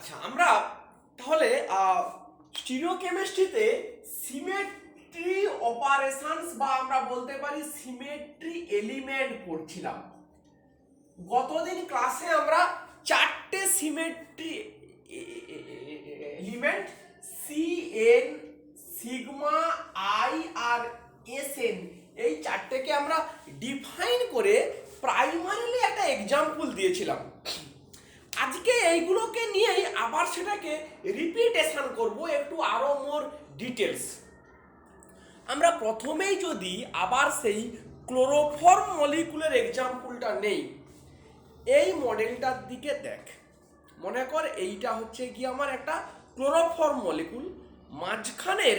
আচ্ছা, আমরা তাহলে স্টিরিওকেমিস্ট্রিতে সিমেট্রি অপারেশনস বা আমরা বলতে পারি সিমেট্রি এলিমেন্ট পড়ছিলাম। গতদিন ক্লাসে আমরা চারটে symmetry element CN, sigma, I আর এসএন, এই চারটেকে আমরা ডিফাইন করে প্রাইমারিলি একটা এক্সাম্পল দিয়েছিলাম। আজকে এইগুলোকে নিয়েই আবার সেটাকে রিপিটেশন করব একটু আরো মোর ডিটেলস। আমরা প্রথমেই যদি আবার সেই ক্লোরোফর্ম মলিকুলের এক্সাম্পলটা নেই, এই মডেলটার দিকে দেখ। মনে কর এইটা হচ্ছে কি আমার একটা ক্লোরোফর্ম মলিকুল, মাঝখানের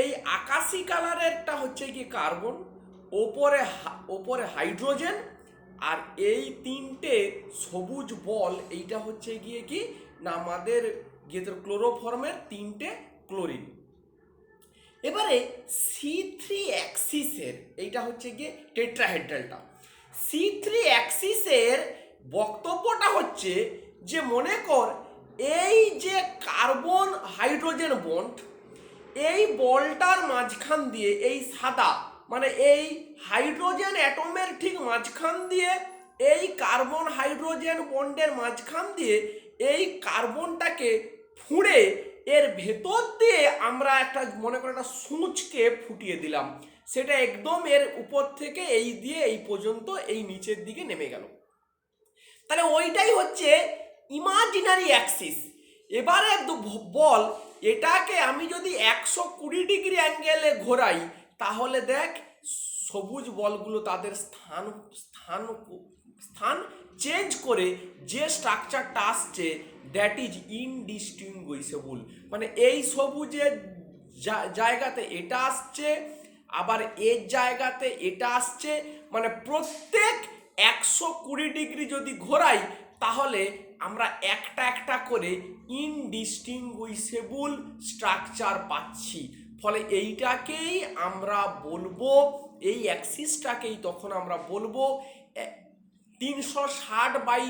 এই আকাশি কালারেরটা হচ্ছে কি কার্বন, ওপরে হাইড্রোজেন, আর এই তিনটে সবুজ বল এইটা হচ্ছে গিয়ে কি না আমাদের ক্লোরোফর্মের তিনটে ক্লোরিন। এবারে C3 অ্যাক্সিসের এইটা হচ্ছে গিয়ে টেট্রাহেড্রালটা। C3 অ্যাক্সিসের বক্তব্যটা হচ্ছে যে মনে কর এই যে কার্বন হাইড্রোজেন বন্ড, এই বলটার মাঝখান দিয়ে এই সাদা মানে এই হাইড্রোজেন অ্যাটমের ঠিক মাঝখান দিয়ে এই কার্বন হাইড্রোজেন বন্ডের মাঝখান দিয়ে এই কার্বনটাকে ফুঁড়ে এর ভেতর দিয়ে আমরা একটা মনে করে একটা সূঁচকে ফুটিয়ে দিলাম, সেটা একদম এর উপর থেকে এই দিয়ে এই পর্যন্ত এই নিচের দিকে নেমে গেল। তাহলে ওইটাই হচ্ছে ইমাজিনারি অ্যাক্সিস। এবারে বল এটাকে আমি যদি 120 ডিগ্রি অ্যাঙ্গেলে ঘোরাই, তাহলে দেখ সবুজ বলগুলো তাদের স্থান চেঞ্জ করে যে স্ট্রাকচারটা আসছে দ্যাট ইজ ইনডিস্টিংগুইশেবল। মানে এই সবুজের জায়গাতে এটা আসছে, আবার এর জায়গাতে এটা আসছে, মানে প্রত্যেক 120 ডিগ্রি যদি ঘোরাই তাহলে আমরা একটা একটা করে ইনডিস্টিংগুইশেবল স্ট্রাকচার পাচ্ছি। ফলে এইটাকেই আমরা বলবো, এই অ্যাক্সিসটাকেই তখন আমরা বলবো 360 বাই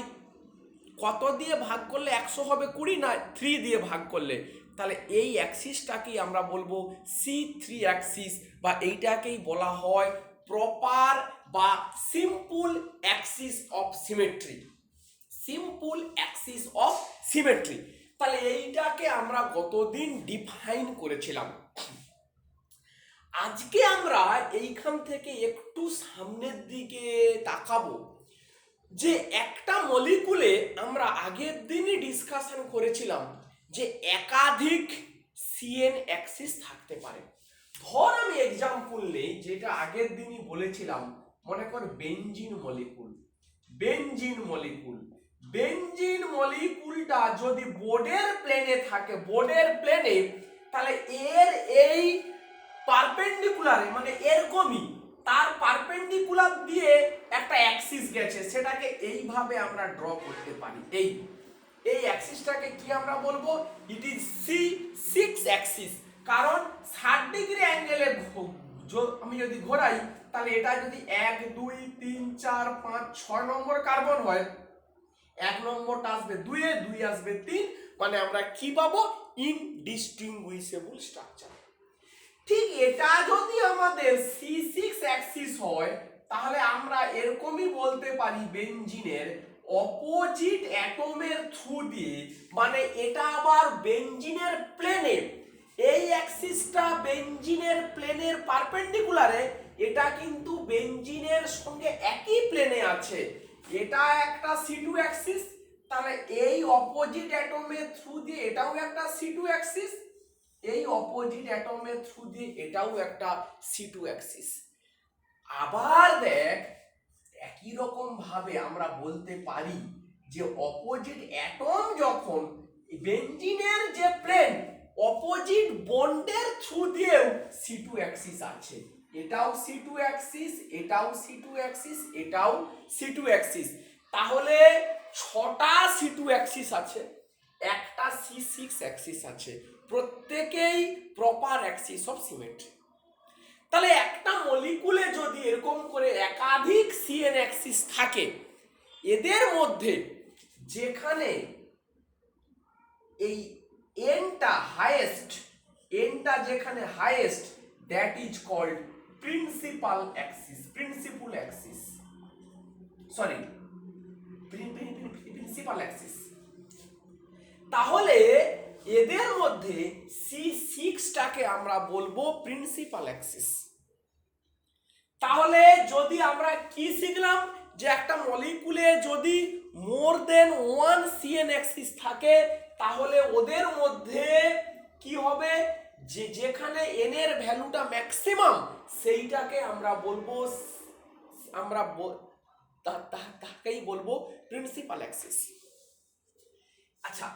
কত দিয়ে ভাগ করলে 100 হবে 20 না 3 দিয়ে ভাগ করলে, তাহলে এই অ্যাক্সিসটাকেই আমরা বলবো C3 অ্যাক্সিস, বা এইটাকেই বলা হয় প্রপার বা simple Axis of symmetry. Simple Axis of symmetry. তাহলে এইটাকে আমরা গতদিন ডিফাইন করেছিলাম। আজকে আমরা এইখান থেকে একটু সামনের দিকে তাকাবো যে একটা মলিকুলে আমরা আগের দিনই ডিসকাশন করেছিলাম যে একাধিক সিএন অ্যাক্সিস থাকতে পারে। ধর আমি এক্সাম্পল নেই, যেটা আগের দিনই বলেছিলাম, মনে কর বেনজিন মলিকুল। বেনজিন মলিকুলটা যদি বোর্ডের প্লেনে থাকে, বোর্ডের প্লেনে, তাহলে এর এই পারপেন্ডিকুলারে মানে এরকমই তার পারপেন্ডিকুলার দিয়ে একটা অ্যাক্সিস গেছে, সেটাকে এইভাবে আমরা ড্র করতে পারি। এই অ্যাক্সিসটাকে কি আমরা বলবো? It is C6 Axis. কারণ 60 ডিগ্রি অ্যাঙ্গেলে আমি যদি ঘোরাই, তাহলে এটা যদি 1 2 3 4 5 6 নম্বর কার্বন হয়, 1 নম্বরটা আসবে 2 এ, 2 আসবে 3, মানে আমরা কি পাবো? ইনডিস্টিংগুইশেবল স্ট্রাকচার। ঠিক এটা যদি আমাদের C6 অ্যাক্সিস হয়, তাহলে আমরা এরকমই বলতে পারি বেনজিনের অপোজিট অ্যাটমের থ্রু দিয়ে, মানে এটা আবার বেনজিনের প্লেনে, এই অ্যাক্সিসটা বেনজিনের প্লেনের পারপেন্ডিকুলারে, এটা কিন্তু বেনজিনের সঙ্গে একই প্লেনে আছে, এটা একটা C2 অ্যাক্সিস। তাহলে এই অপোজিট অ্যাটমের থ্রু দিয়ে এটাও একটা C2 অ্যাক্সিস, এই অপোজিট অ্যাটমের থ্রু দিয়ে এটাও একটা C2 অ্যাক্সিস। আবার দেখ একই রকম ভাবে আমরা বলতে পারি যে অপোজিট অ্যাটম যখন বেনজিনের যে প্লেন অপোজিট বন্ডের থ্রু দিয়েও C2 অ্যাক্সিস আছে, এটাও C2 অ্যাক্সিস, এটাও C2 অ্যাক্সিস, এটাও C2 অ্যাক্সিস। তাহলে 6টা C2 অ্যাক্সিস আছে, একটা C6 অ্যাক্সিস আছে, প্রত্যেকেই প্রপার অ্যাক্সিস অফ সিমেট্রি। তাহলে একটা মলিকুলে যদি এরকম করে একাধিক সিএন অ্যাক্সিস থাকে, এদের মধ্যে যেখানে এই এনটা হাইয়েস্ট, এনটা যেখানে highest, that is called principal axis, principal axis, sorry principal axis. তাহলে এদের মধ্যে C6টাকে আমরা বলবো প্রিন্সিপাল অ্যাক্সিস। তাহলে যদি আমরা কি শিখলাম, যে একটা মলিকুলে যদি মোর দেন 1 CN অ্যাক্সিস থাকে তাহলে ওদের মধ্যে কি হবে, যে যেখানে n এর ভ্যালুটা ম্যাক্সিমাম সেইটাকে আমরা বলবো, আমরা তাকেই বলবো প্রিন্সিপাল অ্যাক্সিস। আচ্ছা,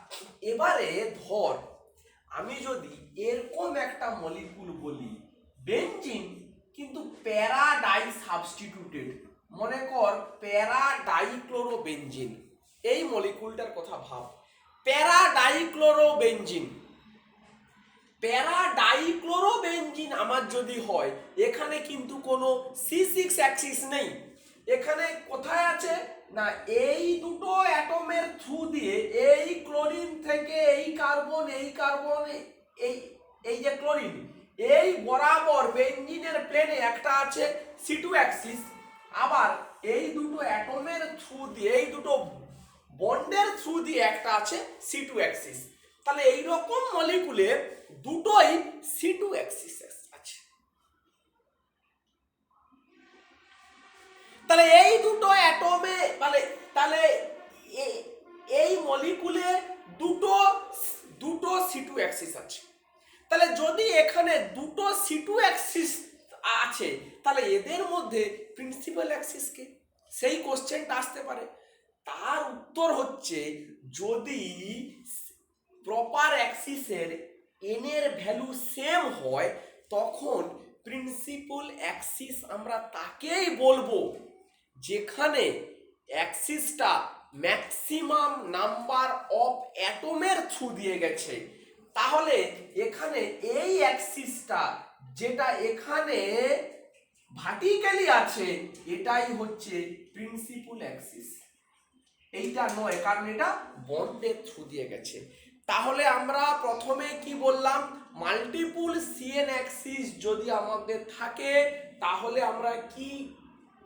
এবারে ধর আমি যদি এরকম একটা মলিকুল বলি বেনজিন, কিন্তু প্যারা ডাই সাবস্টিটিউটেড, মনে কর প্যারা ডাইক্লোরোবেনজিন, এই মলিকুলটার কথা ভাব, প্যারা ডাইক্লোরোবেনজিন, প্যারা ডাইক্লোরোবেনজিন আমার যদি হয়, এখানে কিন্তু কোনো C6 অ্যাক্সিস নেই, এখানে কোথায় আছে না এই দুটো অ্যাটমের থ্রু দিয়ে এই ক্লোরিন থেকে এই কার্বন, এই কার্বন, এই যে ক্লোরিন, এই বরাবর বেনজিনের প্লেনে একটা আছে C2 অ্যাক্সিস, আবার এই দুটো অ্যাটমের থ্রু দিয়ে, এই দুটো বন্ডের থ্রু দিয়ে একটা আছে C2 অ্যাক্সিস। তাহলে এই রকম মলিকুলে দুটোই C2 অ্যাক্সিস আছে। তাহলে এই দুটো অ্যাটমে তাহলে এই মলিকুলে দুটো C2 অ্যাক্সিস আছে। তাহলে যদি এখানে দুটো C2 অ্যাক্সিস আছে তাহলে এদের মধ্যে প্রিন্সিপাল অ্যাক্সিস কে, সেই কোশ্চেনটা আসতে পারে। তার উত্তর হচ্ছে, যদি প্রপার অ্যাক্সিসের n এর ভ্যালু সেম হয় তখন প্রিন্সিপাল অ্যাক্সিস আমরা তাকেই বলবো যেখানে অ্যাক্সিসটা ম্যাক্সিমাম নাম্বার অফ অ্যাটমের থ্রু দিয়ে গেছে। তাহলে এখানে এই অ্যাক্সিসটা যেটা এখানে ভার্টিক্যালি আছে এটাই হচ্ছে প্রিন্সিপাল অ্যাক্সিস, এইটা নয়, কারণ এটা বন্ডের থ্রু দিয়ে গেছে। তাহলে আমরা প্রথমে কি বললাম, মাল্টিপল CN অ্যাক্সিস যদি আমাদের থাকে তাহলে আমরা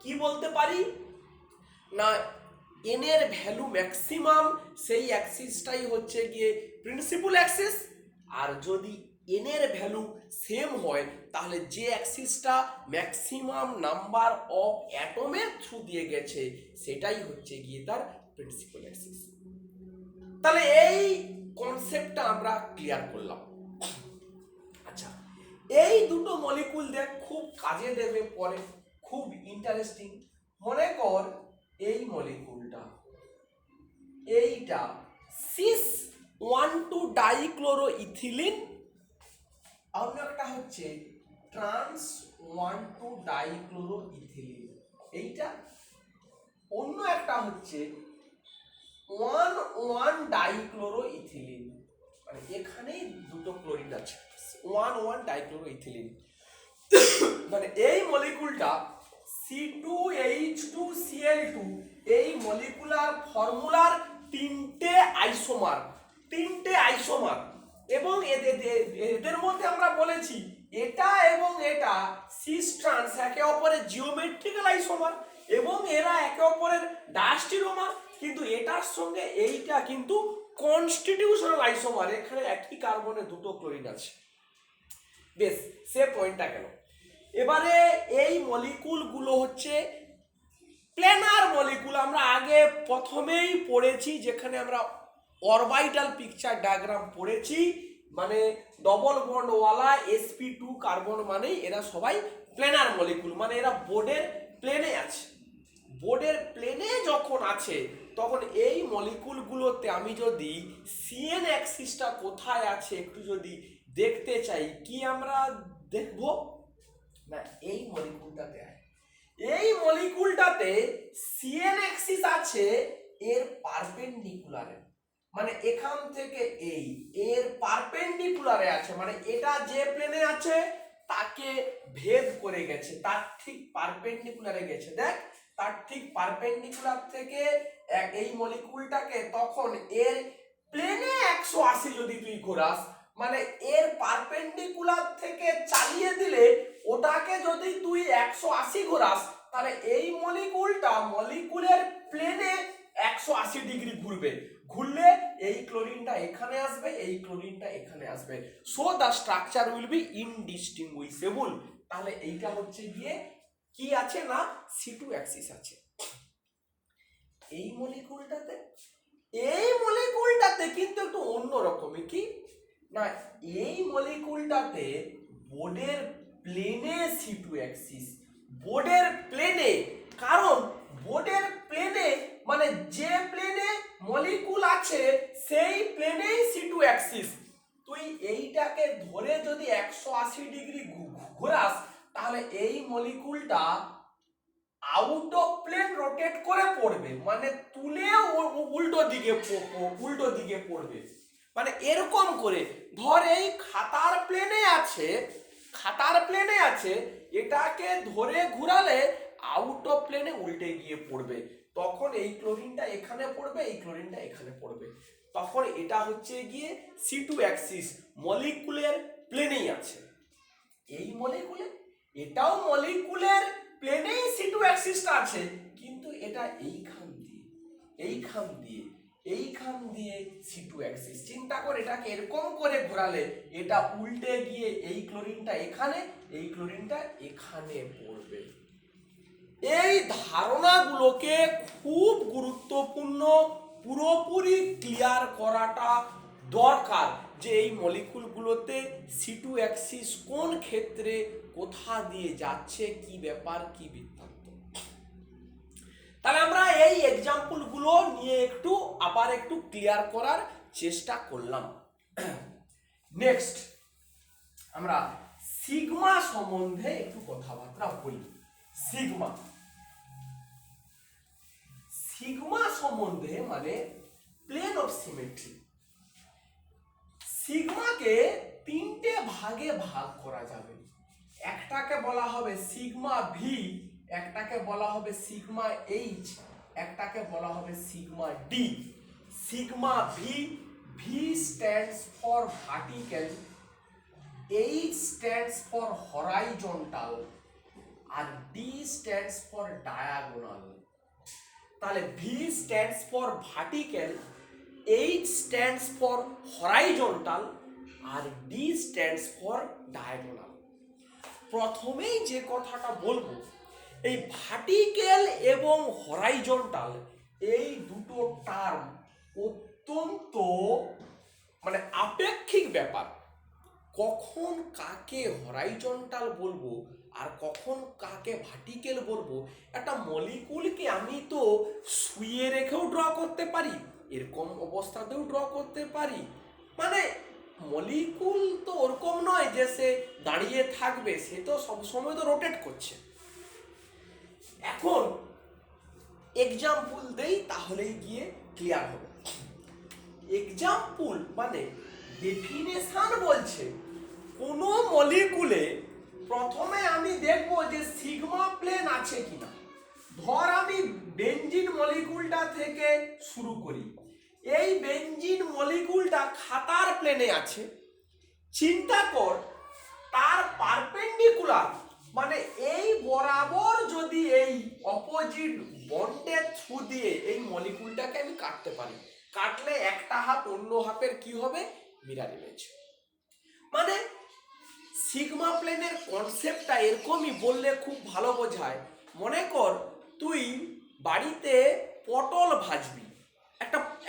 কি বলতে পারি না n এর ভ্যালু ম্যাক্সিমাম, সেই অ্যাক্সিসটাই হচ্ছে গিয়ে প্রিন্সিপাল অ্যাক্সিস। আর যদি n এর ভ্যালু সেম হয় তাহলে যে অ্যাক্সিসটা ম্যাক্সিমাম নাম্বার অফ অ্যাটমের থ্রু দিয়ে গেছে সেটাই হচ্ছে গিয়ে তার প্রিন্সিপাল অ্যাক্সিস। তাহলে এই কনসেপ্টটা আমরা ক্লিয়ার করলাম। আচ্ছা, এই দুটো মলিকুল দেখ খুব কাজে দেবে পরে, খুব ইন্টারেস্টিং। মনে কর এই মলিকুলটা, এইটা সিস 1,2 ডাইক্লোরোইথিলিন, অন্য একটা হচ্ছে ট্রান্স 1,2 ডাইক্লোরোইথিলিন, এইটা অন্য একটা হচ্ছে 1,1 ডাইক্লোরোইথিলিন, মানে এখানেই দুটো ক্লোরিন আছে, 1,1 ডাইক্লোরোইথিলিন। মানে এই মলিকুলটা C2H2Cl2, এই মলিকুলার ফর্মুলার তিনটে আইসোমার, এবং এদের মধ্যে আমরা বলেছি এটা এবং এটা সিস ট্রান্স একে অপরের জিওমেট্রিক্যাল আইসোমার এবং এরা একে অপরের ডায়াস্টিরোমার, কিন্তু এটার সঙ্গে এইটা কিন্তু কনস্টিটিউশনাল আইসোমার, এখানে একই কার্বনে দুটো ক্লোরিন আছে। বেশ, সে পয়েন্টটা গেল। এবারে এই মলিকুলগুলো হচ্ছে প্ল্যানার মলিকুল। আমরা আগে প্রথমেই পড়েছি, যেখানে আমরা অরবিটাল পিকচার ডায়াগ্রাম পড়েছি, মানে ডবল বন্ডওয়ালা sp2 কার্বন, মানে এরা সবাই প্ল্যানার মলিকুল, মানে এরা বোর্ডের প্লেনে আছে। বোর্ডের প্লেনে যখন আছে তখন এই মলিকুলগুলোতে আমি যদি CN অ্যাক্সিসটা কোথায় আছে একটু যদি দেখতে চাই, কি আমরা দেখব না এই মলিকুলটাতে, এই মলিকুলটাতে CN অ্যাক্সিস আছে এর পারপেন্ডিকুলারে, মানে এখান থেকে এই এর পারপেন্ডিকুলারে আছে, মানে এটা যে প্লেনে আছে তাকে ভেদ করে গেছে, তার ঠিক পারপেন্ডিকুলারে গেছে। দেখ, তার ঠিক পারপেন্ডিকুলার থেকে এই মলিকুলটাকে তখন এর প্লেনে 180 180 যদি তুই ঘোরাস, মানে এর পারপেন্ডিকুলার থেকে চালিয়ে দিলে ওটাকে যদি তুই 180 ঘোরাস, তাহলে এই মলিকুলের প্লেনে 180 ডিগ্রি ঘুরবে। ঘুরলে এই ক্লোরিনটা এখানে আসবে, এই ক্লোরিনটা এখানে আসবে। So the structure will be indistinguishable. তাহলে এইটা হচ্ছে গিয়ে কি আছে না C2 অ্যাক্সিস আছে। এই মলিকুলটাতে কিন্তু একটু অন্যরকমই, কি না এই মলিকুলটাতে বোর্ডের প্লেনে C2 অ্যাক্সিস, বোর্ডের প্লেনে। কারণ বোর্ডের প্লেনে মানে যে প্লেনে মলিকুল আছে সেই প্লেনেই C2 অ্যাক্সিস। তুই এইটাকে ধরে যদি 180 ডিগ্রি ঘোরাস, তাহলে এই মলিকুলটা আউট অফ প্লেন রোটেট করে পড়বে, মানে তুলে উল্টো দিকে পড়বে। মানে এরকম করে ধর এই খাতার প্লেনে আছে, এটাকে ধরে ঘুরালে আউট অফ প্লেনে উল্টে গিয়ে পড়বে। তখন এই ক্লোরিনটা এখানে পড়বে, এই ক্লোরিনটা এখানে পড়বে। তখন এটা হচ্ছে গিয়ে C2 অ্যাক্সিস মলিকুলের প্লেনেই আছে। এই এটাও মলিকুলের প্লেনেই C2 অ্যাক্সিসটা আছে, কিন্তু এটা এইখান দিয়ে C2 অ্যাক্সিস। চিন্তা করে এটাকে এরকম করে ঘোরালে এটা উল্টে গিয়ে এই ক্লোরিনটা এখানে, এই ক্লোরিনটা এখানে পড়বে। এই ধারণাগুলোকে খুব গুরুত্বপূর্ণ পুরোপুরি ক্লিয়ার করাটা দরকার, যে এই মলিকুলগুলোতে C2 অ্যাক্সিস কোন ক্ষেত্রে কোথা দিয়ে যাচ্ছে, কি ব্যাপার, কি বৃত্তান্ত। তাহলে আমরা এই এক্সাম্পলগুলো নিয়ে আবার একটু ক্লিয়ার করার চেষ্টা করলাম। নেক্সট আমরা সিগমা সম্বন্ধে একটু কথাবার্তা বলি। সিগমা সম্বন্ধে মানে প্লেন অফ সিমেট্রি। সিগমাকে তিনটে ভাগে ভাগ করা যাবে। একটাকে বলা হবে সিগমা ভি, একটাকে বলা হবে সিগমা এইচ, একটাকে বলা হবে sigma D. Sigma V, V stands for vertical, H stands for horizontal, আর ডি স্ট্যান্ডস ফর ডায়াগোনাল। তাহলে V stands for vertical, H stands for horizontal, আর ডি স্ট্যান্ডস ফর ডায়াগোনাল। প্রথমেই যে কথাটা বলবো, এই ভার্টিক্যাল এবং হরাইজন্টাল এই দুটো টার্ম অত্যন্ত মানে আপেক্ষিক ব্যাপার। কখন কাকে হরাইজন্টাল বলবো আর কখন কাকে ভার্টিক্যাল বলবো, একটা মলিকুলকে আমি তো শুয়ে রেখেও ড্র করতে পারি, এরকম অবস্থাতেও ড্র করতে পারি। মানে মলিকুল তো ওরকম নয় যে সে দাঁড়িয়ে থাকবে, সে তো সবসময় তো রোটেট করছে। এখন এক্সাম্পল দেই, তাহলেই গিয়ে ক্লিয়ার হবে। এক্সাম্পল মানে ডেফিনেশন বলছে কোন মলিকুলে প্রথমে আমি দেখব যে সিগমা প্লেন আছে কিনা। ধর আমি বেনজিন মলিকুলটা থেকে শুরু করি। এই বেনজিন মলিকুলটা খাতার প্লেনে আছে। চিন্তা কর তার পারপেন্ডিকুলার মানে এই বরাবর যদি এই অপোজিট বন্ডের থ্রু দিয়ে এই মলিকুলটাকে আমি কাটতে পারি, কাটলে একটা হাফ অন্য হাফের কি হবে, মিরর ইমেজ। মানে সিগমা প্লেনের কনসেপ্টটা এরকমই বললে খুব ভালো বোঝায়। মনে কর তুই বাড়িতে পটল ভাজবি,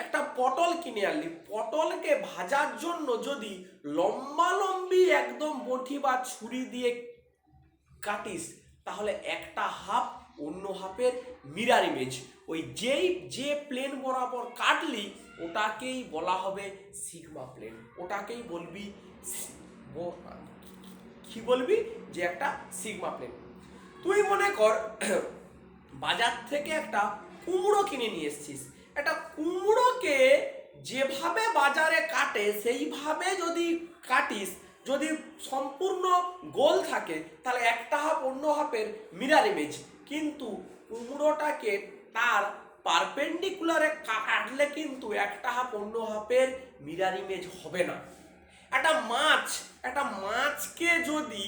একটা পটল কিনে আনলি। পটলকে ভাজার জন্য যদি লম্বালম্বি একদম বটি বা ছুরি দিয়ে কাটিস, তাহলে একটা হাফ অন্য হাফের মিরর ইমেজ। ওই যে প্লেন বরাবর কাটলি ওটাকেই বলা হবে সিগমা প্লেন। ওটাকেই বলবি কি বলবি, যে একটা সিগমা প্লেন। তুই মনে কর বাজার থেকে একটা কুমড়ো কিনে নিয়ে এসছিস। একটা কুমড়োকে যেভাবে বাজারে কাটে সেইভাবে যদি কাটিস, যদি সম্পূর্ণ গোল থাকে, তাহলে একটা হাফ অন্য হাফের মিরর ইমেজ। কিন্তু কুমড়োটাকে তার পারপেন্ডিকুলারে কাটলে কিন্তু একটা হাফ অন্য হাফের মিরর ইমেজ হবে না। একটা মাছকে যদি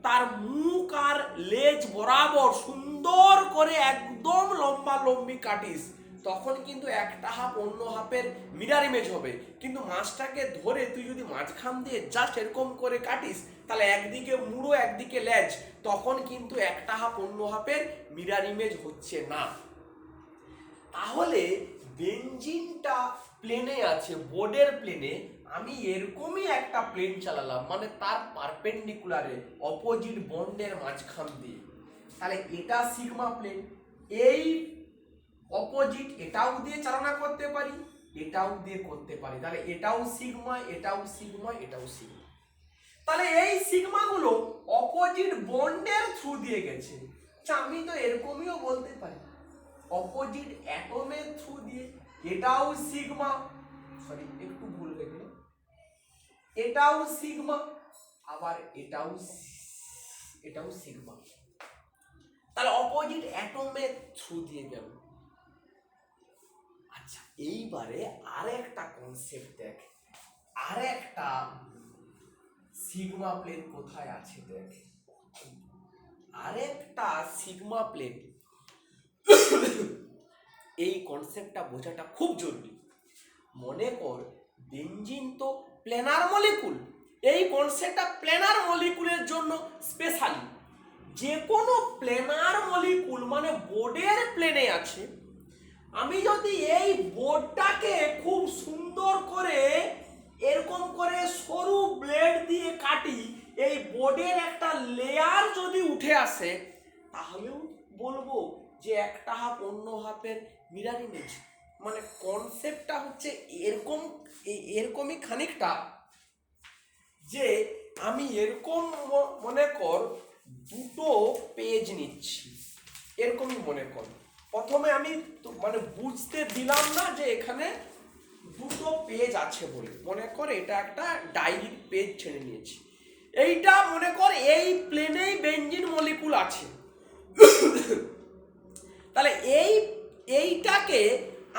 তার মুখ আর লেজ বরাবর সুন্দর করে একদম লম্বা লম্বি কাটিস, তখন কিন্তু একটা হাফ অন্য হাফের মিরর ইমেজ হবে। কিন্তু মাছটাকে ধরে তুই যদি মাঝখান দিয়ে জাস্ট এরকম করে কাটিস, তাহলে একদিকে মুড়ো একদিকে লেজ, তখন কিন্তু একটা হাফ অন্য হাফের মিরর ইমেজ হচ্ছে না। তাহলে বেঞ্জিনটা প্লেনে আছে, বোর্ডের প্লেনে আমি এরকমই একটা প্লেন চালালাম, মানে তার পারপেন্ডিকুলারে অপোজিট বন্ডের মাঝখান দিয়ে, তাহলে এটা সিগমা প্লেন। এই অপোজিট এটাও দিয়ে চালনা করতে পারি, এটাও দিয়ে করতে পারি, তাহলে এটাও সিগমা, এটাও সিগমা, এটাও সিগমা। তাহলে এই সিগমা গুলো অপোজিট বন্ডের থ্রু দিয়ে গেছে। আচ্ছা, আমি তো এরকমইও বলতে পারি অপোজিট অ্যাটমের থ্রু দিয়ে, এটাও সিগমা, সরি একটু ভুল হয়ে গেল, এটাও সিগমা, আবার এটাও সিগমা। তাহলে অপোজিট অ্যাটমের থ্রু দিয়ে গেল। আচ্ছা, এইবারে আরেকটা কনসেপ্ট দেখ, আরেকটা সিগমা প্লেন কোথায় আছে দেখ, আরেকটা সিগমা প্লেন। এই কনসেপ্টটা বোঝাটা খুব জরুরি। মনে কর বেঞ্জিন তো প্ল্যানার মলিকুল, এই কনসেপ্টটা প্ল্যানার মলিকুলের জন্য স্পেশালি। যে কোনো প্ল্যানার মলিকুল মানে বোর্ডের প্লেনে আছে, আমি যদি এই বোর্ডটাকে খুব সুন্দর করে এরকম করে সরু ব্লেড দিয়ে কাটি, এই বোর্ডের একটা লেয়ার যদি উঠে আসে, তাহলেও বলবো যে একটা হাফ অন্য হাফের মিরর ইমেজ। মানে কনসেপ্টটা হচ্ছে এরকমই খানিকটা, যে আমি এরকম মনে কর দুটো পেজ নিচ্ছি, এরকমই মনে কর। প্রথমে আমি মানে বুঝতে দিলাম না যে এখানে দুটো পেজ আছে বলে, মনে কর এটা একটা ডায়েরির পেজ ছেড়ে নিয়েছি। এইটা মনে কর এই প্লেনেই বেঞ্জিন মলিকুল আছে। তাহলে এইটাকে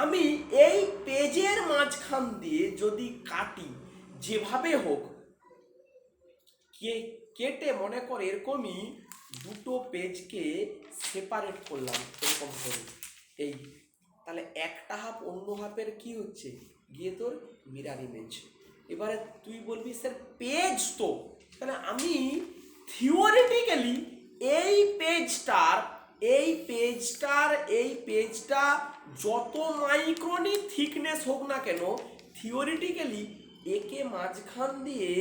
আমি এই পেজের মাঝখান দিয়ে যদি কাটি, যেভাবে হোক কেটে মনে কর এরকমই দুটো পেজকে সেপারেট করলাম এরকম করে, এই তাহলে একটা হাফ অন্য হাফের কি হচ্ছে গিয়ে তোর মিরর ইমেজ। এবারে তুই বলবি স্যার পেজ তো, তাহলে আমি থিওরিটিক্যালি এই পেজটা যত মাইক্রনই থিকনেস হোক না কেন, থিওরিটিক্যালি একে মাঝখান দিয়ে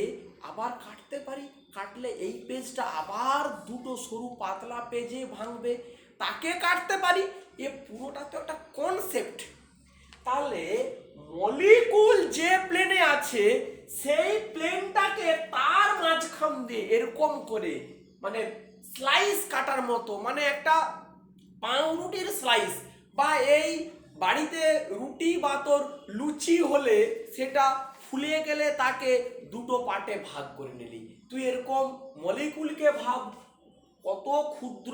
আবার কাটতে পারি, কাটলে এই পেজটা আবার দুটো সরু পাতলা পেজে ভাঙবে, তাকে কাটতে পারি। এ পুরোটা তো একটা কনসেপ্ট। তাহলে মলিকুল যে প্লেনে আছে, সেই প্লেনটাকে তার মাঝখান দিয়ে এরকম করে মানে স্লাইস কাটার মতো, মানে একটা পাউরুটির স্লাইস, বা এই বাড়িতে রুটি বা তোর লুচি হলে সেটা ফুলে গেলে তাকে দুটো পার্টে ভাগ করে নিলি, তুই এরকম মলিকুলকে ভাব কত ক্ষুদ্র,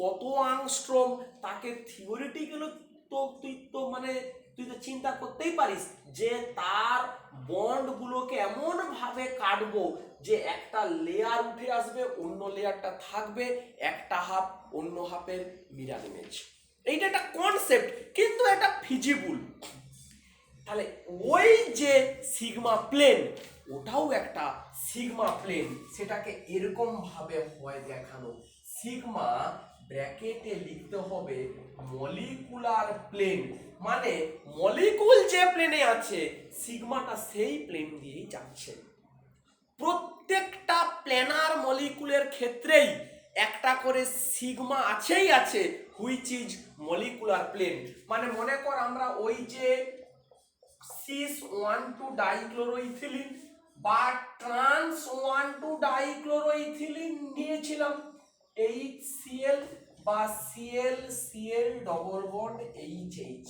কত আংস্ট্রম, তাকে থিওরিটিক্যালি তো তুই তো চিন্তা করতেই পারিস যে তার বন্ডগুলোকে এমন ভাবে কাটবো যে একটা লেয়ার উঠে আসবে, অন্য লেয়ারটা থাকবে, একটা হাফ অন্য হাফের মিরর ইমেজ। এইটা একটা কনসেপ্ট, কিন্তু এটা ফিজিবল। তাহলে ওই যে সিগমা প্লেন, ওটাও একটা সিগমা প্লেন, সেটাকে এরকম ভাবে হয় দেখানো, সিগমা ব্র্যাকেটে লিখতে হবে মলিকুলার প্লেন, মানে মলিকুল যে প্লেনে আছে সিগমাটা সেই প্লেন দিয়েই যাচ্ছে। প্রত্যেকটা প্ল্যানার মলিকুলের ক্ষেত্রেই একটা করে সিগমা আছেই আছে, হুইচ ইজ মলিকুলার প্লেন। মানে মনে কর আমরা ওই যে সিস 1,2 ডাইক্লোরোইথিলিন বা ট্রান্স 1,2 ডাইক্লোরোইথিলিন নিয়েছিলাম, HCl বা Cl ডবল বন্ড HH,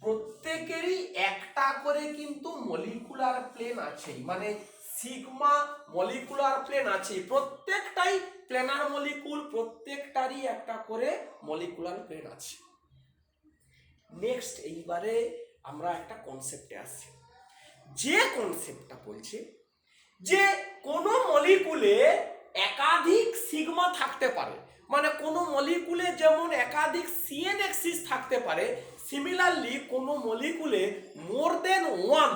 প্রত্যেকেরই একটা করে কিন্তু মলিকুলার প্লেন আছে, মানে সিগমা মলিকুলার প্লেন আছে, প্রত্যেকটাই প্ল্যানার মলিকুল, প্রত্যেকটারই একটা করে মলিকুলার প্লেন আছে। নেক্সট এইবারে আমরা একটা কনসেপ্টে আসছি, যে কনসেপ্টটা বলছে যে কোনো মলিকুলে একাধিক সিগমা থাকতে পারে, মানে কোনো মলিকুলে যেমন একাধিক সিএন অ্যাক্সিস থাকতে পারে, সিমিলারলি কোনো মলিকুলে মোর দেন ওয়ান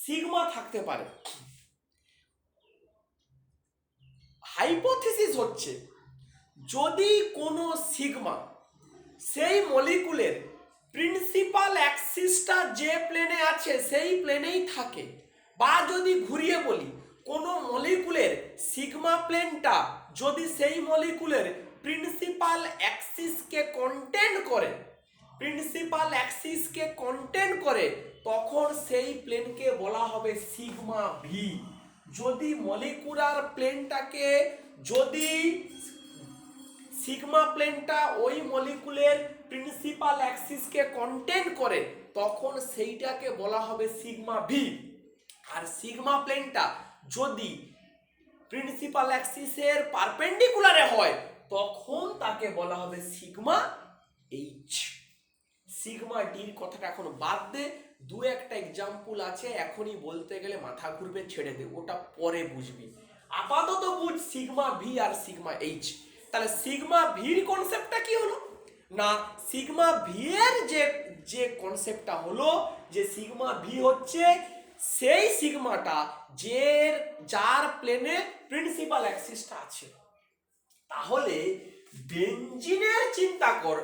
সিগমা থাকতে পারে। হাইপোথিসিস হচ্ছে যদি কোনো সিগমা সেই মলিকুলের প্রিন্সিপাল অ্যাক্সিসটা যে প্লেনে আছে সেই প্লেনেই থাকে, বা যদি ঘুরিয়ে বলি কোনো মলিকুলের সিগমা প্লেনটা যদি সেই মলিকুলের প্রিন্সিপাল অ্যাক্সিসকে কন্টেন্ট করে তখন সেই প্লেনকে বলা হবে সিগমা ভি। যদি মলিকুলার প্লেনটাকে যদি সিগমা প্লেনটা ওই মলিকুলের প্রিন্সিপাল অ্যাক্সিসকে কন্টেন্ট করে তখন সেইটাকে বলা হবে সিগমা ভি। আর সিগমা প্লেনটা যদি প্রিন্সিপাল অ্যাক্সিসের পারপেন্ডিকুলারে হয় তখন তাকে বলা হবে সিগমা এইচ। সিগমা ডির কথাটা এখন বাদ দে, দু একটা এক্সাম্পল আছে, এখনই বলতে গেলে মাথা ঘুরবে, ছেড়ে দে, ওটা পরে বুঝবি। আপাতত বুঝ সিগমা ভি আর সিগমা এইচ। তাহলে সিগমা ভির কনসেপ্টটা কি হলো না, সিগমা ভি এর যে কনসেপ্টটা হলো যে সিগমা ভি হচ্ছে সেই সিগমাটা যার প্লেনে প্রিন্সিপাল অ্যাক্সিসটা আছে। তাহলে বেনজিনের চিন্তা কর,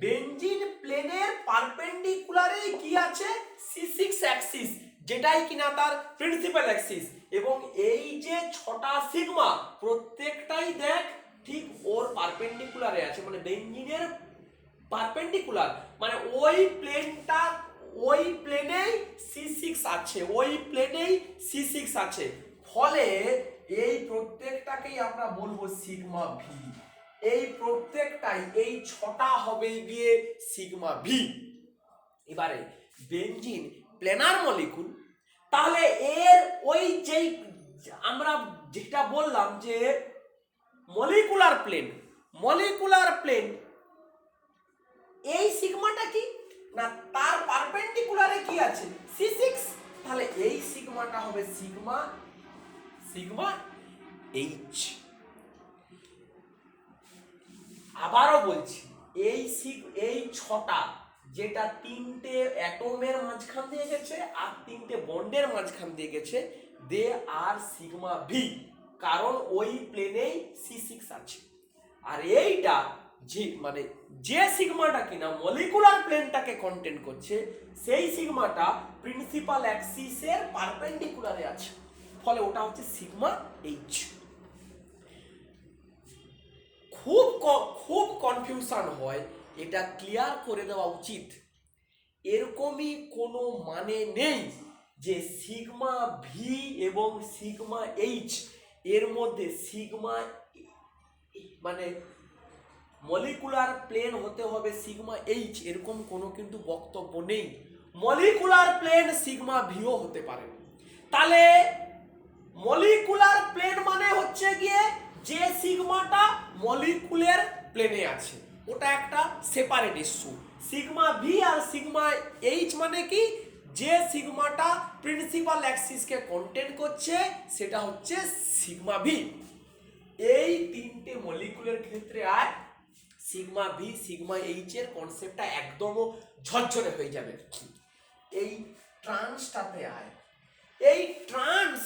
বেনজিন প্লেনের পারপেন্ডিকুলারে কি আছে, C6 অ্যাক্সিস, যেটাই কিনা তার প্রিন্সিপাল অ্যাক্সিস, এবং এই যে 6টা সিগমা প্রত্যেকটাই দেখ ঠিক ওর পারপেন্ডিকুলারে আছে, মানে বেনজিনের পারপেন্ডিকুলার, মানে ওই প্লেনেই C6 আছে, ফলে এই প্রত্যেকটাকেই আমরা বলবো সিগমা ভি। এই প্রত্যেকটাই এই 6টা হবে গিয়ে সিগমা ভি। এবারে বেনজিন প্লেনার মলিকুল, তাহলে এর ওই যেই আমরা যেটা বললাম যে মলিকুলার প্লেন এই সিগমাটা কি না, তার পারপেন্ডিকুলারে কি আছে C6, তাহলে এই সিগমাটা হবে সিগমা এইচ। আবারও বলছি, এই 6টা যেটা 3টে অ্যাটমের মাঝখান দিয়ে গেছে আর 3টে বন্ডের মাঝখান দিয়ে গেছে, দে আর সিগমা ভি, কারণ ওই প্লেনেই C6 আছে। আর এইটা যে সিগমাটা কিনা মলিকুলার প্লেনটাকে কন্টেন্ট করছে সেই সিগমাটা প্রিন্সিপাল অ্যাক্সিসের পারপেন্ডিকুলারে আছে, ফলে ওটা হচ্ছে সিগমা এইচ। খুব কনফিউশন হয়, এটা ক্লিয়ার করে দেওয়া উচিত। এরকমই কোনো মানে নেই যে সিগমা ভি এবং সিগমা এইচ এর মধ্যে সিগমা মানে মলিকুলার প্লেন হতে হবে সিগমা এইচ, এরকম কোনো কিন্তু বক্তব্য নেই। মলিকুলার প্লেন সিগমা ভিও হতে পারে। তাহলে মলিকুলার প্লেন মানে হচ্ছে গিয়ে যে সিগমাটা মলিকুলার প্লেনে আছে, ওটা একটা সেপারেট ইস্যু। সিগমা ভি আর সিগমা এইচ মানে কি, যে সিগমাটা প্রিন্সিপাল অ্যাক্সিসকে কন্টেন্ট করছে সেটা হচ্ছে সিগমা ভি। এই 3টে মলিকুলের ক্ষেত্রে আর সিগমা ভি সিগমা এইচ এর কনসেপ্টটা একদম ঝরঝরে হয়ে যাবে। এই ট্রান্সটাতে আয়, এই ট্রান্স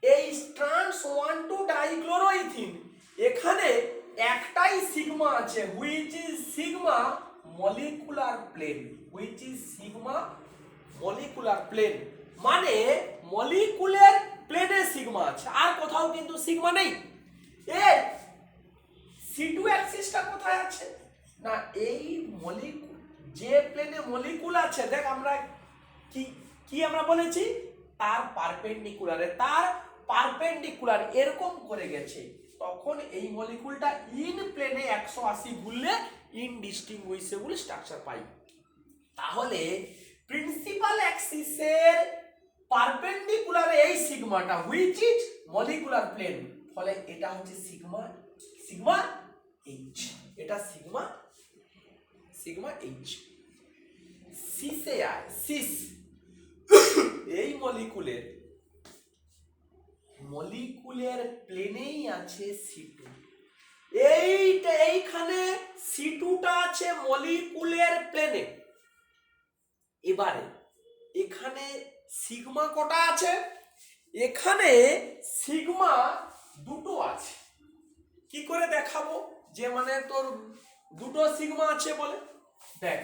1,2 ডাইক্লোরোইথিন, এখানে একটাই সিগমা আছে which is sigma molecular plane, মানে মলিকুলার প্লেনে সিগমা আছে, আর কোথাও কিন্তু সিগমা নেই। এর C2 অ্যাক্সিসটা কোথায় আছে না, এই মলিকুল যে প্লেনে মলিকুল আছে, দেখ আমরা কি আমরা বলেছি, তার পারপেন্ডিকুলার এরকম করে গেছে, তখন এই মলিকুলটা ইন প্লেনে 180 ঘুরলে ইনডিস্টিংগুইশেবল স্ট্রাকচার পাই। তাহলে প্রিন্সিপাল অ্যাক্সিসের পারপেন্ডিকুলারে এই সিগমাটা হুইচ ইজ মলিকুলার প্লেন, ফলে এটা হচ্ছে সিগমা এইচ, এটা সিগমা এইচ। সিসে আয়, সিস। এই মলিকুলের প্লেনেই আছে C2। এইখানে C2টা আছে মলিকুলের প্লেনে। এবারে এখানে সিগমা কটা আছে? এখানে সিগমা দুটো আছে। কি করে দেখাবো যে মানে তোর দুটো সিগমা আছে বলে? দেখ,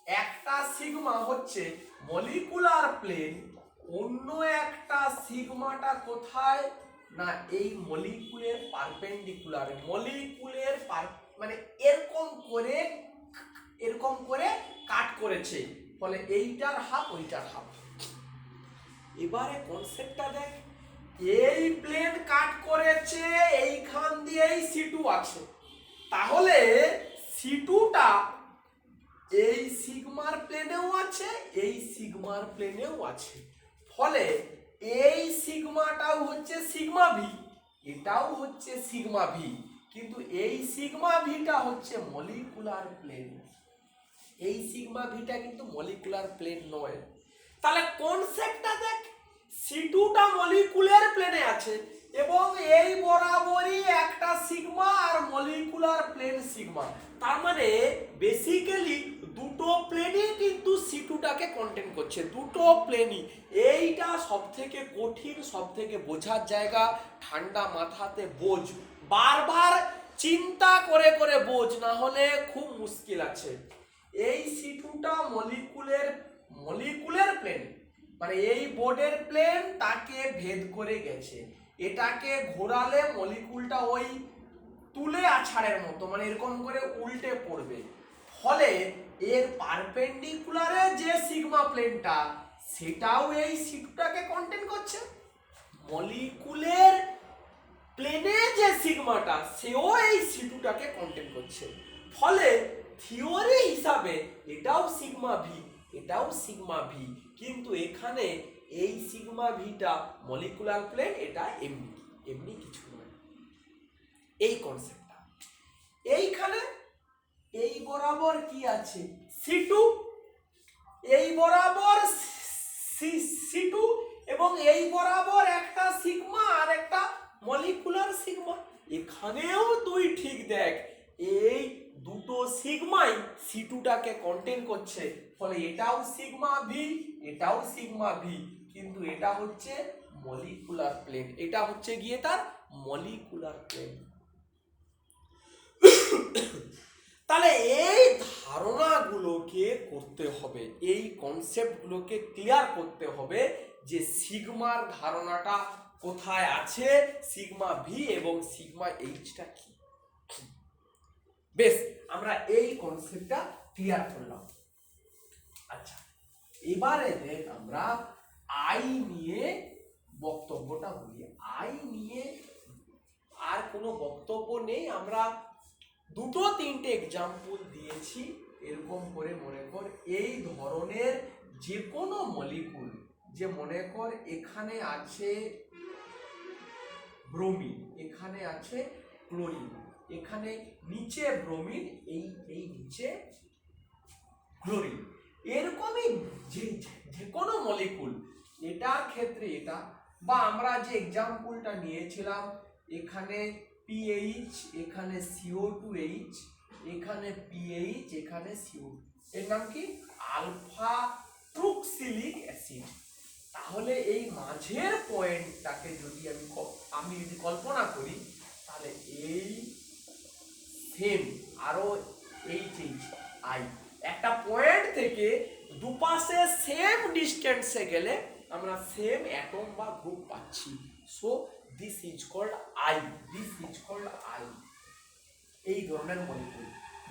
একটা সিগমা হচ্ছে মলিকুলার প্লেন, অন্য একটা সিগমাটা কোথায় না এই মলিকুলের পারপেন্ডিকুলার। মলিকুলের মানে এরকম করে কাট করেছে, ফলে এইটার হাফ ওইটার হাফ। এবারে কনসেপ্টটা দেখ, এই প্লেন কাট করেছে, এইখান দিয়েই C2 আছে, তাহলে C2টা এই সিগমার প্লেনেও আছে, এই সিগমার প্লেনেও আছে, ফলে এই সিগমাটাও হচ্ছে সিগমা ভি, এটাও হচ্ছে সিগমা ভি, কিন্তু এই সিগমা ভিটা হচ্ছে মলিকুলার প্লেন, এই সিগমা ভিটা কিন্তু মলিকুলার প্লেন নয়। তাহলে কনসেপ্টটা দেখ, C2টা মলিকুলার প্লেনে আছে এবং এই বরাবরই একটা সিগমা আর মলিকুলার প্লেন সিগমা, তার মানে বেসিক্যালি দুটো প্লেনই কিন্তু C2টাকে কন্টেন করছে, দুটো প্লেনই। এইটা সবথেকে কঠিন, সবথেকে বোঝার জায়গা। ঠান্ডা মাথাতে বোঝ, বারবার চিন্তা করে করে বোঝ, না হলে খুব মুশকিল আছে। এই C2টা মলিকুলার প্লেন, মানে এই বোর্ডের প্লেন তাকে ভেদ করে গেছে, এটাকে ঘোরালে মলিকুলটা ওই তুলে আছাড়ের মতো, মানে এরকম করে উল্টে পড়বে, ফলে এর পারপেন্ডিকুলারে যে সিগমা প্লেনটা সেটাও এই C2টাকে কন্টেন করছে, মলিকুলের প্লেনে যে সিগমাটা সেও এই C2টাকে কন্টেন করছে, ফলে থিওরি হিসাবে এটাও সিগমা ভি, এটাও সিগমা ভি, কিন্তু এখানে এই সিগমা ভিটা মলিকুলার প্লেন, এটা এমনি কিছু নয়। এই কনসেপ্টটা এইখানে এই বরাবর কি আছে C2, এই বরাবর C2 এবং এই বরাবর একটা সিগমা আর একটা মলিকুলার সিগমা। এখানেও তুই ঠিক দেখ, এই দুটো সিগমাই C2টাকে কন্টেন করছে, ফলে এটাও সিগমা ভি, এটাও সিগমা ভি, কিন্তু এটা হচ্ছে মলিকুলার প্লেন, এটা হচ্ছে গিয়ে তার মলিকুলার প্লেন। তাহলে এই ধারণাগুলোকে করতে হবে, এই কনসেপ্টগুলোকে ক্লিয়ার করতে হবে যে সিগমার ধারণাটা কোথায় আছে, সিগমা ভি এবং সিগমা এইচটা কি। বেশ, আমরা এই কনসেপ্টটা ক্লিয়ার করলাম। আচ্ছা, এবারে দেখ আমরা আই নিয়ে বক্তব্যটা বলি। আই নিয়ে আর কোনো বক্তব্য নেই, আমরা দুটো তিনটে এক্সাম্পল দিয়েছি। এরকম করে মনে কর এই ধরনের যে কোনো মলিকুল, যে মনে কর এখানে আছে ব্রোমিন, এখানে আছে ক্লোরিন, এখানে নিচে ব্রোমিন, এই নিচে ক্লোরিন, এরকমই যে কোনো মলিকুল, এটার ক্ষেত্রে এটা, বা আমরা যে এক্সাম্পলটা নিয়েছিলাম এখানে পিএইচ, এখানে CO2H, এখানে পিএইচ, এখানে CO2, এর নাম কি আলফা ট্রুক্সিলিক অ্যাসিড। তাহলে এই মাঝের পয়েন্টটাকে যদি আমি যদি কল্পনা করি, তাহলে এই সেম আরো HI, একটা পয়েন্ট থেকে দুপাশে সেম ডিস্টেন্সে গেলে আমরা সেম অ্যাটম বা গ্রুপ পাচ্ছি। So this is called I, this is called I, এই ধরনের মলিকুল।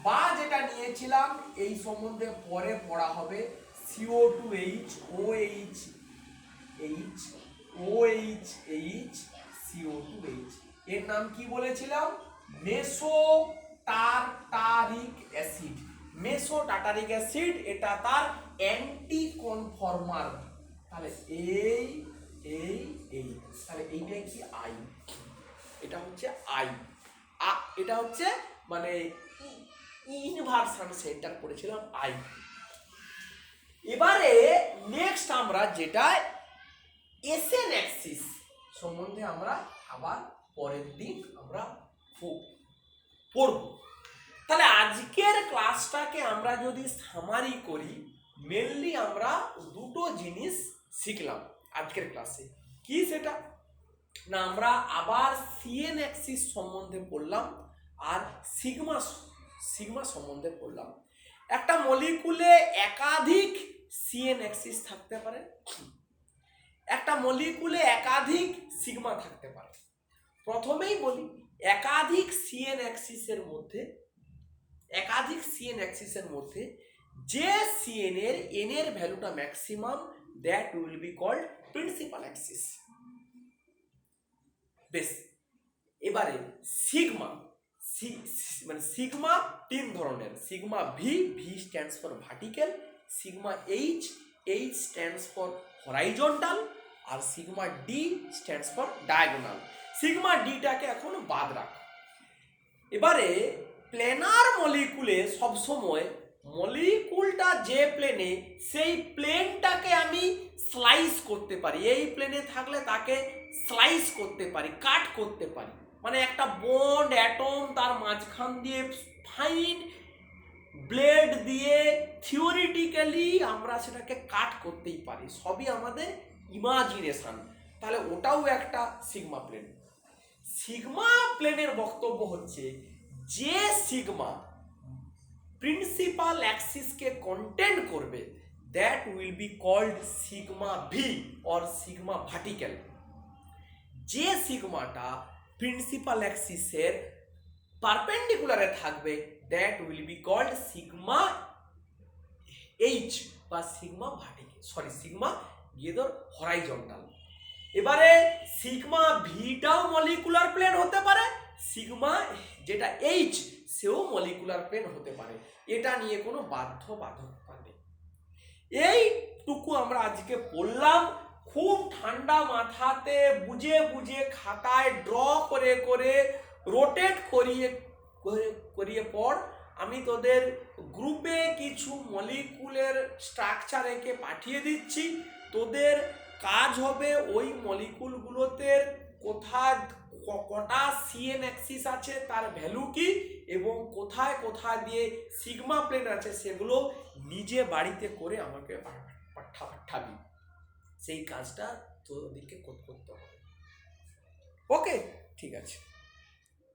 বা যেটা নিয়েছিলাম এই সম্বন্ধে পরে পড়া হবে, CO2H, OH, OH, CO2H, এর নাম কি বলেছিলাম? মেসোটার্টারিক অ্যাসিড। মেসোটার্টারিক অ্যাসিড, এটা তার অ্যান্টি কনফর্মার। তাহলে এই তাহলে এইটা কি আই, এটা হচ্ছে আই, এটা হচ্ছে মানে ইনভার্সন সেন্টার করেছিলাম আই। এবারে নেক্সট আমরা যেটা এসএন অ্যাক্সিস সম্বন্ধে আমরা আবার পরের দিন আমরা পড়ব। তাহলে আজকের ক্লাসটাকে আমরা যদি সামারি করি, মেনলি আমরা দুটো জিনিস শিখলাম আজকের ক্লাসে। কি সেটা না, আমরা আবার সিএন অ্যাক্সিস সম্বন্ধে পড়লাম আর সিগমা সম্বন্ধে পড়লাম। একটা মলিকুলে একাধিক সিএন অ্যাক্সিস থাকতে পারে, একটা মলিকুলে একাধিক সিগমা থাকতে পারে। প্রথমেই বলি একাধিক সিএন অ্যাক্সিসের মধ্যে যে সিএন এর এন এর ভ্যালুটা maximum, that will be called principal axis. বেশ, এবারে সিগমা মানে সিগমা তিন ধরনের, sigma V stands for vertical, sigma H stands for horizontal, আর sigma D stands for diagonal. Sigma ডিটাকে এখন বাদ রাখ। এবারে প্লেনার মলিকুলে সবসময় মলিকুলটা যে প্লেনে, সেই প্লেনটাকে আমি স্লাইস করতে পারি। এই প্লেনে থাকলে তাকে স্লাইস করতে পারি, কাট করতে পারি। মানে একটা বন্ড অ্যাটম তার মাঝখান দিয়ে ফাইন ব্লেড দিয়ে থিওরিটিক্যালি আমরা সেটাকে কাট করতেই পারি। সবই আমাদের ইমাজিনেশন। তাহলে ওটাও একটা সিগমা প্লেন। সিগমা প্লেনের বক্তব্য হচ্ছে যে সিগমা প্রিন্সিপাল অ্যাক্সিসকে কন্টেন্ট করবে, that will be called sigma V or sigma vertical. যে সিগমাটা প্রিন্সিপাল অ্যাক্সিসের পারপেন্ডিকুলারে থাকবে, that will be called sigma H বা সিগমা ভার্টিক্যাল, সিগমা গিয়ে হরাইজন্টাল। এবারে সিগমা ভিটাও মলিকুলার প্লেন হতে পারে, সিগমা যেটা এইচ সেও মলিকুলার প্লেন হতে পারে। এটা নিয়ে কোনো বাধ্যবাধকতা নেই। এইটুকু আমরা আজকে পড়লাম। খুব ঠান্ডা মাথাতে বুঝে বুঝে খাতায় ড্র করে রোটেট করিয়ে পড়। আমি তোদের গ্রুপে কিছু মলিকুলের স্ট্রাকচার এঁকে পাঠিয়ে দিচ্ছি। তোদের কাজ হবে ওই মলিকুলগুলোতে কটা সিএন অ্যাক্সিস আছে, তার ভ্যালু কি, এবং কোথায় দিয়ে সিগমা প্লেন আছে, সেগুলো নিজে বাড়িতে করে আমাকে পাঠাবি। সেই কাজটা তোদেরকে করতে হবে। ওকে, ঠিক আছে।